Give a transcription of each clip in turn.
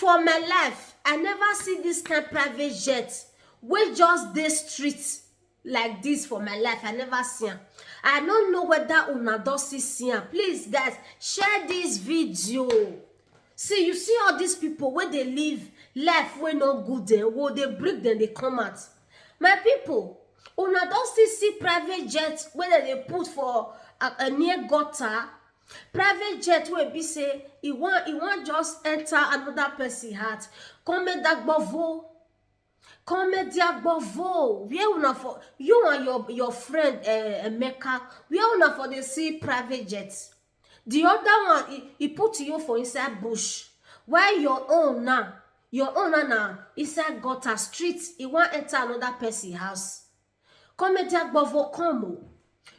For my life, I never see this kind private jet wey just dey street like this for my life. I never see am. I don't know whether una don see am. Please, guys, share this video. See, you see all these people where they live life wey no good dem, wo they break them, they come out. My people, una don still see private jet where they put for a near gutter. Private jet wey be say he want just enter another person heart. Come that Gbovo. Come there Gbovo. Where una for you and your friend Emeka, where una for they see private jets. The other one he put you for inside bush. While your own now inside gutter street, he want enter another person house. Come there Gbovo, come.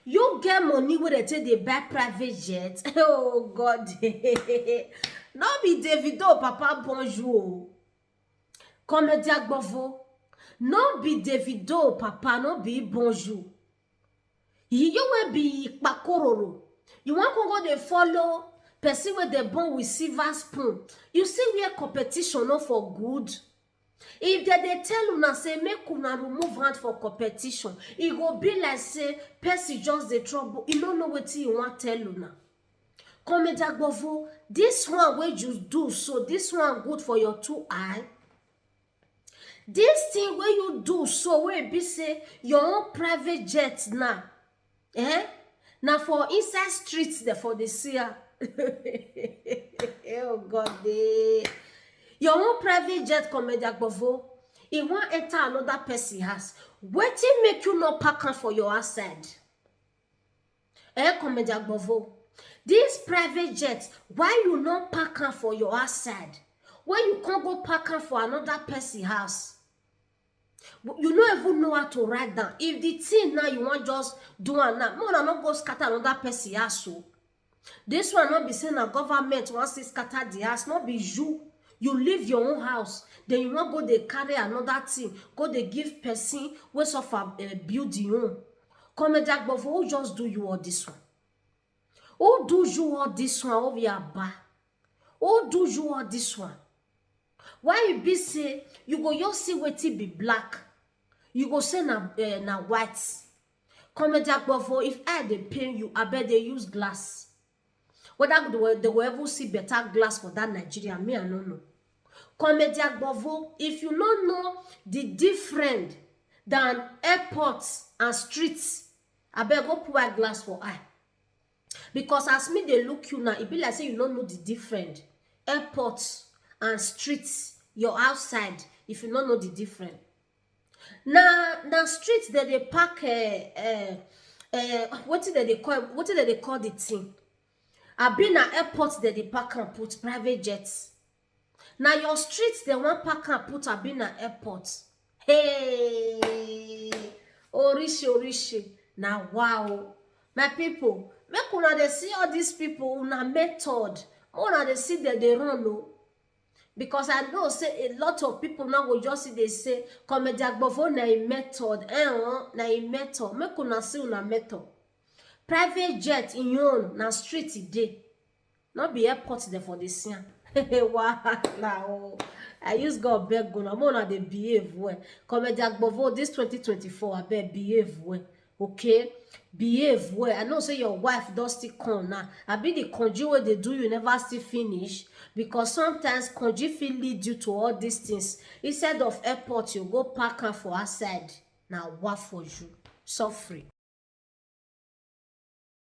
You get money where they take they buy private jet. Oh God. No be Davido papa bonjour. Come there Gbovo. No be Davido papa, no be bonjour. You will be pakororo. You want to go they follow person where they born with silver spoon. You see where competition not for good. If they tell una say make una remove hand for competition, it go be like say person just the trouble. You don't know what you want tell una. Come Gbovo, this one where you do so this one good for your two eye. This thing where you do so where be say your own private jet now. Now for inside streets there for the seer. Oh God, your own private jet come Gbovo. He want enter another person house. Wetin make you not pack am for your outside? Come Gbovo. This private jet, why you not pack am for your outside? When you can't go pack am for another person house? You don't even know how to write down. If the thing now you want just do and now, more not go scatter another person house. So this one not be saying a government wants to scatter the house, not be you. You leave your own house, then you want go they carry another thing, go they give person ways of building home. Come Gbovo, who just do you all this one? Who do you all this one over your bar? Who do you all this one? Why you be say you go just see what it be black? You go say na white. Come Gbovo, if I they pay you, I bet they use glass. Whether they will ever see better glass for that Nigeria, me I don't know. Come Gbovo, if you don't know the different than airports and streets, I bet go put white glass for eye. Because as me they look you now, it be like say you don't know the different airports and streets, your outside, if you don't know the different. Now streets that they park what did they call the thing? I've been at airports that they park and put private jets. Now your streets they want park and put I've been at airports. Hey, Orishi. Now wow. My people, make una they see all these people una method. Una they see that they run no. Because I know say a lot of people now will just see they say come Gbovo na a method. Na a method. Make una see una method. Private jet in your own na street day. Not be airport there for the scene. Wow. I use God beg go. I'm on the behave well. Come Gbovo this 2024. I bet behave well. Okay? Behave well. I know say your wife does still come now. I be the conjure where they do you never still finish. Because sometimes conjure feel lead you to all these things. Instead of airport, you go park her for outside. Now what for you? Suffering.